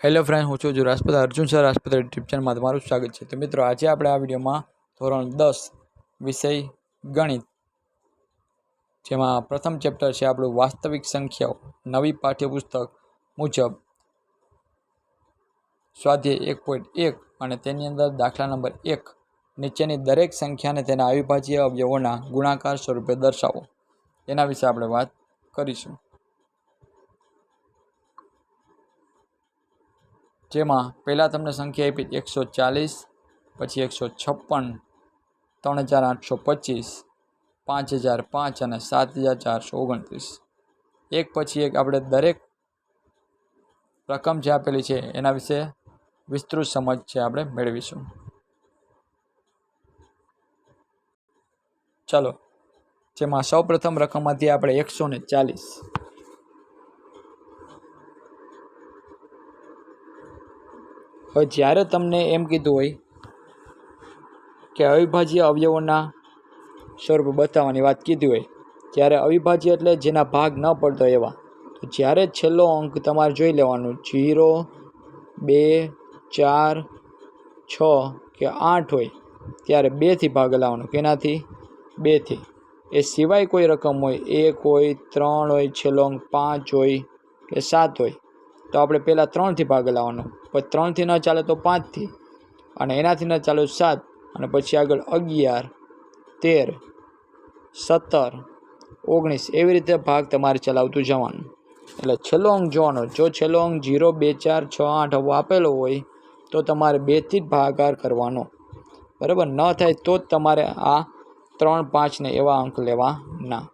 Hello friend, હું છું Rajput Arjun sir Rajput YouTube ચેનલમાં તમારું સ્વાગત છે. તો મિત્રો, આજે આપણે આ વિડીયોમાં ધોરણ 10 વિષય ગણિત, જેમાં પ્રથમ ચેપ્ટર છે આપણું વાસ્તવિક સંખ્યાઓ, નવી પાઠ્યપુસ્તક મુજબ સ્વાધ્યાય 1.1 અને તેની અંદર દાખલા નંબર 1 નીચેની દરેક સંખ્યાને તેના અવિભાજ્ય અવયવોના ગુણાકાર સ્વરૂપે દર્શાવો, એના વિશે આપણે વાત કરીશું. જેમાં પહેલાં તમને સંખ્યા આપી 140, પછી 156, 3825, 5005 અને 7429. એક પછી એક આપણે દરેક રકમ જે આપેલી છે એના વિશે વિસ્તૃત સમજ છે આપણે મેળવીશું. ચલો, જેમાં સૌ પ્રથમ રકમમાંથી આપણે 140. હવે જ્યારે તમને એમ કીધું હોય કે અવિભાજ્ય અવયવોના સ્વરૂપ બતાવવાની વાત કીધી હોય, ત્યારે અવિભાજ્ય એટલે જેના ભાગ ન પડતો એવા. તો જ્યારે છેલ્લો અંક તમારે જોઈ લેવાનું 0, 2, 4, 6 કે 8 હોય ત્યારે 2થી ભાગ લાવવાનો. કેનાથી? 2થી. એ સિવાય કોઈ રકમ હોય, 1 હોય, 3 હોય, છેલ્લો અંક 5 હોય કે 7 હોય, તો આપણે પહેલાં 3થી ભાગ લાવવાનો. પછી 3થી ન ચાલે તો 5થી, અને એનાથી ન ચાલે 7, અને પછી આગળ 11, 13, 17, 19 એવી રીતે ભાગ તમારે ચલાવતું જવાનું. એટલે છેલ્લો અંક જોવાનો. જો છેલ્લો અંક 0, 2, 4, 6, 8 આવો આપેલો હોય તો તમારે 2થી જ ભાગાકાર કરવાનો. બરાબર? ન થાય તો જ તમારે આ 3, 5 ને એવા અંક લેવાના.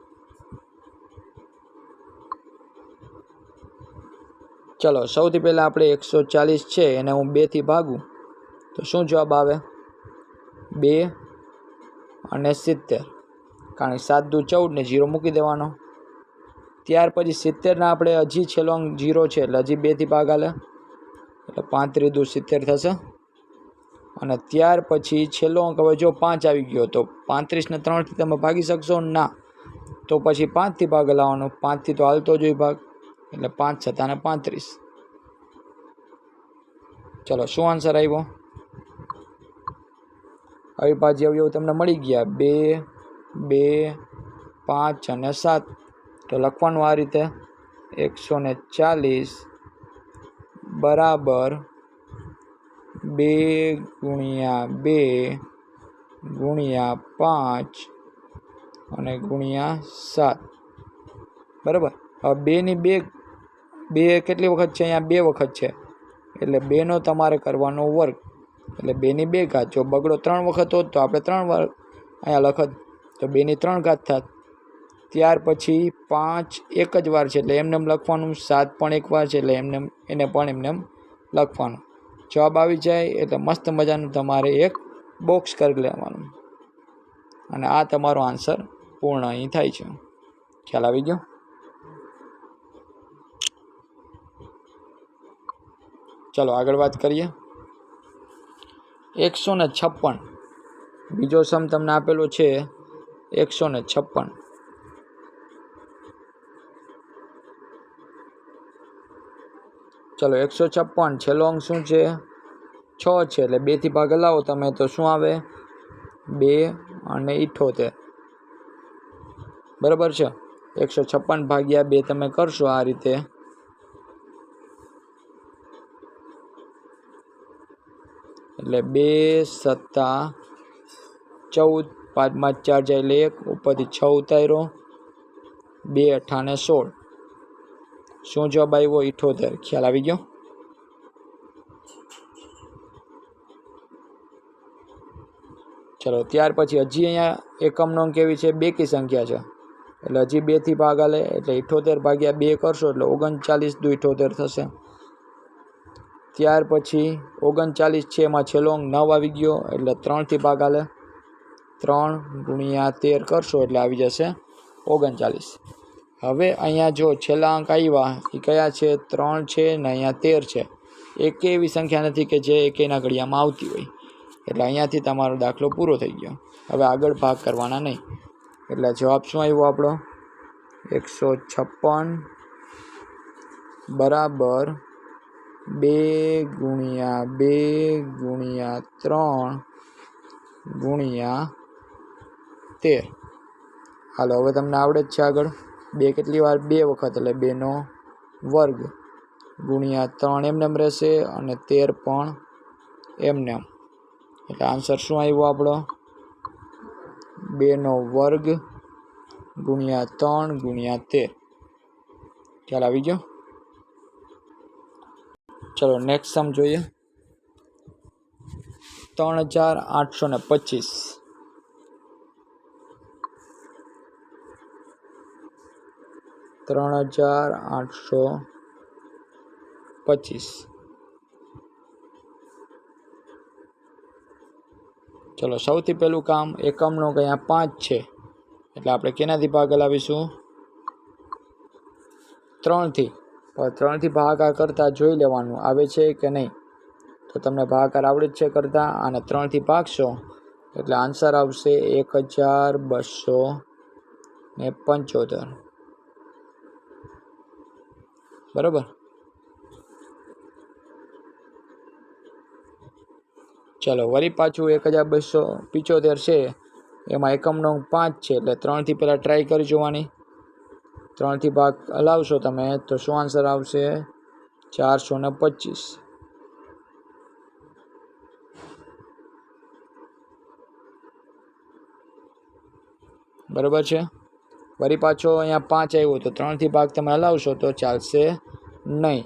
ચલો, સૌથી પહેલાં આપણે 140 છે એને હું 2થી ભાગું તો શું જવાબ આવે? 2 અને 70. કારણ કે 7 દુ 14 ને 0 મૂકી દેવાનો. ત્યાર પછી 70ના આપણે હજી છેલ્લો અંક 0 છે એટલે હજી 2થી ભાગ આલે, એટલે 35 દુ 70 થશે. અને ત્યાર પછી છેલ્લો અંક હવે જો 5 આવી ગયો તો 35 ને 3થી તમે ભાગી શકશો? ના. તો પછી 5થી ભાગ લાવવાનો. 5થી તો હાલતો જ હોય ભાગ, એટલે 5 છતાં 35. ચલો, શું આન્સર આવ્યો? અવિભાજ્ય અવયવ તમને મળી ગયા 2, 2, 5 અને 7. તો લખવાનું આ રીતે 140 બરાબર 2 ગુણ્યા 2 ગુણ્યા 5 અને ગુણ્યા 7. બરાબર? હવે 2 કેટલી વખત છે? અહીંયા 2 વખત છે, એટલે 2નો તમારે કરવાનો વર્ગ, એટલે 2 ઘાત. જો બગડો 3 વખત હોત તો આપણે 3 વાર અહીંયા લખત, તો 2 3 થાત. ત્યાર પછી 5 એક જ વાર છે એટલે એમને લખવાનું. 7 પણ એક વાર છે એટલે એને પણ એમને લખવાનું. જવાબ આવી જાય એટલે મસ્ત મજાનું તમારે એક બોક્સ કરી લેવાનું, અને આ તમારો આન્સર પૂર્ણ અહીં થાય છે. ખ્યાલ આવી ગયો? ચલો, આગળ વાત કરીએ. 156. બીજો સમ તમને આપેલો છે 156. ચલો, 156 છેલ્લો અંક શું છે? 6 છે, એટલે 2થી ભાગ લાવો તમે તો શું આવે? 2 અને 78. બરાબર છે? 156 ભાગ્યા 2 તમે કરશો આ રીતે, એટલે 2 સત્તા 14, 5માં 4 જાય એટલે 1, ઉપરથી 6 ઉતાર્યો, 2 અઠ્ઠાને 16. શું જવાબ આવ્યો? 78. ખ્યાલ આવી ગયો? ચલો, ત્યાર પછી હજી અહીંયા એકમનો અંક કેવી છે? બેકી સંખ્યા છે, એટલે હજી 2થી ભાગ આલે, એટલે 78 ભાગ્યા 2 કરશો એટલે 39 દુ 78 થશે. ત્યાર પછી 39 છે એમાં છેલ્લો અંક 9 આવી ગયો, એટલે 3થી ભાગ આલે. 3 ગુણ્યા 13 કરશો એટલે આવી જશે 39. હવે અહીંયા જો છેલ્લા અંક આવ્યા એ કયા છે? 3 છે ને અહીંયા 13 છે. એકે એવી સંખ્યા નથી કે જે એકેયના ઘડિયામાં આવતી હોય, એટલે અહીંયાથી તમારો દાખલો પૂરો થઈ ગયો. હવે આગળ ભાગ કરવાના નહીં. એટલે જવાબ શું આવ્યો આપણો? 156 બરાબર 2 ગુણ્યા 2 ગુણ્યા 3 ગુણ્યા 13. હાલો હવે તમને આવડે જ છે. આગળ 2 કેટલી વાર? 2 વખત, એટલે 2નો વર્ગ ગુણ્યા 3 એમને એમ રહેશે અને 13 પણ એમને એમ. એટલે આન્સર શું આવ્યો આપણો? 2નો વર્ગ ગુણ્યા 3 ગુણ્યા 13. ખ્યાલ આવી ગયો? ચલો નેક્સ્ટ સમ જોઈએ. 3825. 3825. ચલો સૌથી પહેલું કામ, એકમનો અહીંયા 5 છે એટલે આપણે કેનાથી ભાગ હલાવીશું? 3થી. પણ 3થી ભાગાકાર કરતાં જોઈ લેવાનું આવે છે કે નહીં. તો તમને ભાગાકાર આવડે જ છે કરતાં, અને 3થી ભાગશો એટલે આન્સર આવશે 1275. બરાબર. ચલો વળી પાછું 1275 છે, એમાં એકમનો 5 છે એટલે 3થી પહેલાં ટ્રાય કરી જોવાની. 3થી ભાગ હલાવશો તમે તો શું આન્સર આવશે? 425. બરાબર છે. વળી પાછો અહીંયા 5 આવ્યો તો 3થી ભાગ તમે હલાવશો તો ચાલશે નહીં,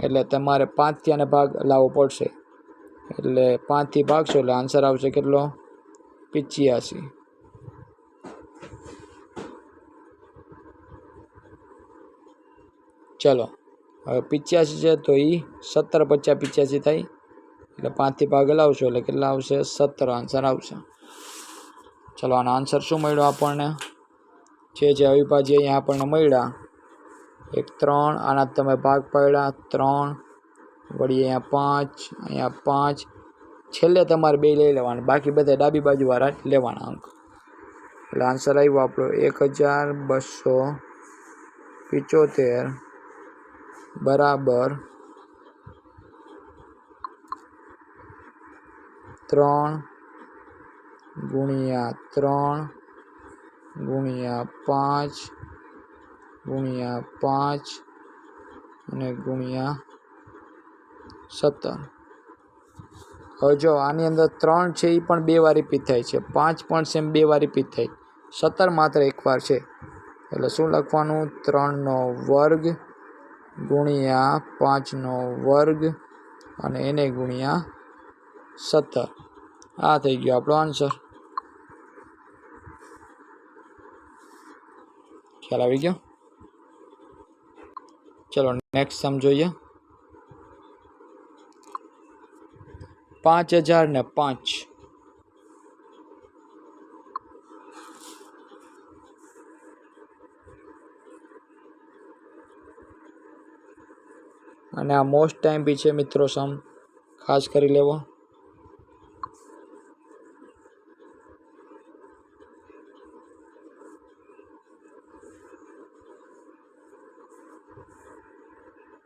એટલે તમારે 5થી આને ભાગ લાવવો પડશે. એટલે 5થી ભાગશો એટલે આન્સર આવશે કેટલો? 85. ચલો હવે 85 છે તો એ 17 × 50 = 85 થાય. એટલે 5થી ભાગ હલાવશો એટલે કેટલા આવશે? 17 આન્સર આવશે. ચલો આનો આન્સર શું મળ્યો આપણને? જે અવિભાજ્ય અહીંયા આપણને મળ્યા 1 3, આના તમે ભાગ પાડ્યા 3, વળી અહીંયા 5, છેલ્લે તમારે 2 લઈ લેવાના, બાકી બધા ડાબી બાજુવાળા લેવાના અંક. એટલે આન્સર આવ્યો આપણો 1275 બરાબર 3 ગુણ્યા 3 ગુણ્યા 5 ગુણ્યા 5 અને ગુણ્યા 17. હવે જો આની અંદર 3 છે એ પણ 2 વાર રિપીટ થાય છે, 5 પણ સેમ 2 વાર રિપીટ થાય, 17 માત્ર એકવાર છે. એટલે શું લખવાનું? 3નો વર્ગ ગુણ્યા 5નો વર્ગ અને એને ગુણ્યા 17. આ થઈ ગયો આપણો આન્સર. ખ્યાલ આવી ગયો? ચલો નેક્સ્ટ સમ જોઈએ. 5005. અને આ મોસ્ટ ટાઈમ બી છે મિત્રો, સમ ખાસ કરી લેવો.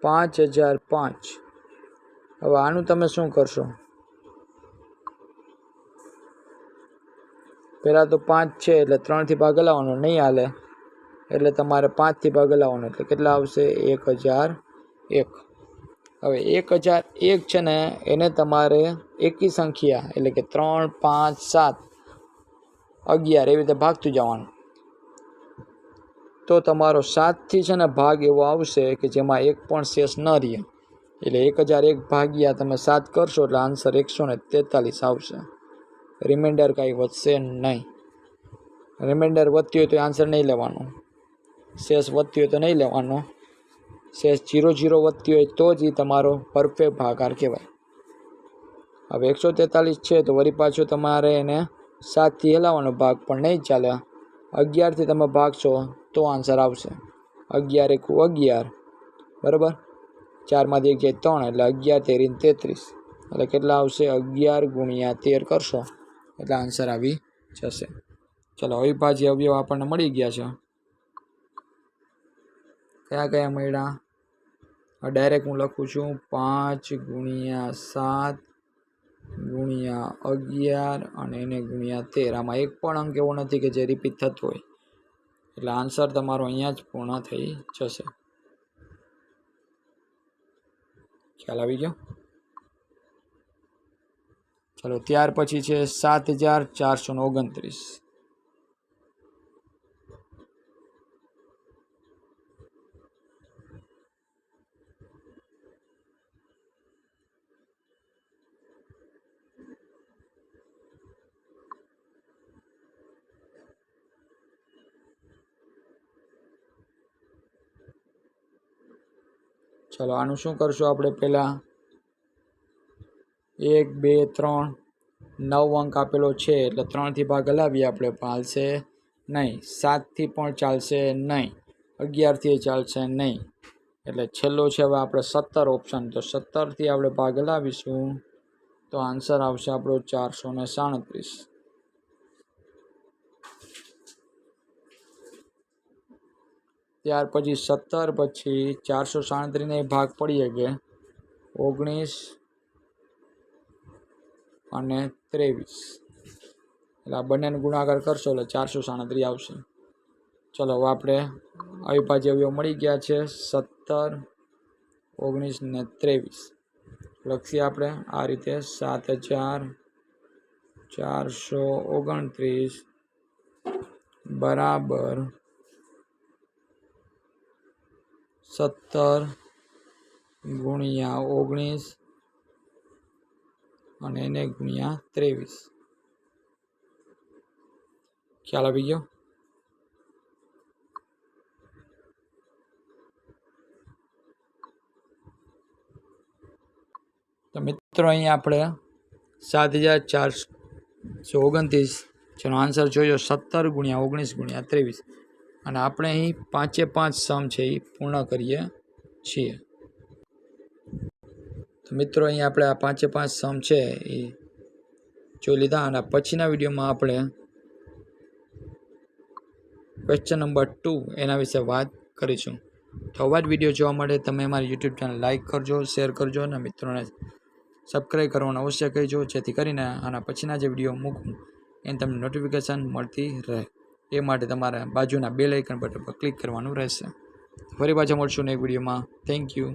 $5005. હવે આનું તમે શું કરશો? પહેલાં તો 5 છે એટલે 3થી ભાગ હલાવવાનો, નહીં હાલે એટલે તમારે 5થી ભાગ હલાવવાનો, એટલે કેટલા આવશે? 1001. હવે 1001 છે ને એને તમારે એકી સંખ્યા એટલે કે 3 5 7 11 એવી રીતે ભાગતું જવાનું. તો તમારો 7થી છે ને ભાગ એવો આવશે કે જેમાં એક પણ શેષ ન રહે. એટલે 1001 ભાગ્યા તમે 7 કરશો એટલે આન્સર 143 આવશે. રિમાઇન્ડર કાંઈ વધશે નહીં. રિમાઇન્ડર વધતી હોય તો આન્સર નહીં લેવાનો, શેષ વધતી હોય તો નહીં લેવાનો. શેષ 0 વધતી હોય તો જ એ તમારો પરફેક્ટ ભાગાકાર કહેવાય. હવે 143 છે તો વળી પાછો તમારે એને 7થી હલાવવાનો ભાગ, પણ નહીં ચાલે. 11થી તમે ભાગશો તો આન્સર આવશે. 11 × 11 બરાબર, 4માંથી 1 જાય 3 એટલે 11 × 13 = 33. એટલે કેટલા આવશે? 11 × 13 કરશો એટલે આન્સર આવી જશે. ચલો અવિભાજ્ય અવયવ આપણને મળી ગયા છે. કયા કયા મળ્યા? ડાયરેક્ટ હું લખું છું 5 ગુણ્યા 7 ગુણ્યા 11 અને એને ગુણ્યા 13. આમાં એક પણ અંક એવો નથી કે જે રિપીટ થતો હોય, એટલે આન્સર તમારો અહીંયા જ પૂર્ણ થઈ જશે. ખ્યાલ આવી ગયો? ચાલો, ત્યાર પછી છે 7429. ચાલો, આનું શું કરશું આપણે? પહેલાં 1 2 3 9 અંક આપેલો છે એટલે 3થી ભાગ હલાવીએ આપણે, પણ હાલશે નહીં. 7થી પણ ચાલશે નહીં, 11થી ચાલશે નહીં, એટલે છેલ્લો છે હવે આપણે 17 ઓપ્શન. તો 17થી આપણે ભાગ હલાવીશું તો આન્સર આવશે આપણો 437. ત્યાર પછી 17 પછી 437 ને ભાગ પડીએ કે 19 અને 23, એટલે આ બંનેનો ગુણાકાર કરશો એટલે 437 આવશે. ચલો, હવે આપણે અવિભાજ્ય અવયવ મળી ગયા છે 17, 19 ને 23. લખીએ આપણે આ રીતે 7429 બરાબર 17 ગુણ્યા 19 અને એને ગુણ્યા 23. ખ્યાલ આવી ગયો? તો મિત્રો, અહીંયા આપણે 7429 જેનો આન્સર જોયો 17 ગુણ્યા 19 ગુણ્યા 23, અને આપણે અહીં 5 સમ છે એ પૂર્ણ કરીએ છીએ. તો મિત્રો, અહીંયા આપણે આ 5 સમ છે એ જોઈ લીધા, અને પછીના વિડીયોમાં આપણે ક્વેશ્ચન નંબર 2 એના વિશે વાત કરીશું. તો આવા જ વિડીયો જોવા માટે તમે અમારી યુટ્યુબ ચેનલ લાઇક કરજો, શેર કરજો અને મિત્રોને સબસ્ક્રાઈબ કરવાનું અવશ્ય કહેજો, જેથી કરીને આના પછીના જે વિડીયો મૂકું એને તમને નોટિફિકેશન મળતી રહે. એ માટે તમારે બાજુના બેલ આઇકન બટન પર ક્લિક કરવાનું રહેશે. ફરી પાછા મળશું એક વિડીયોમાં. Thank you.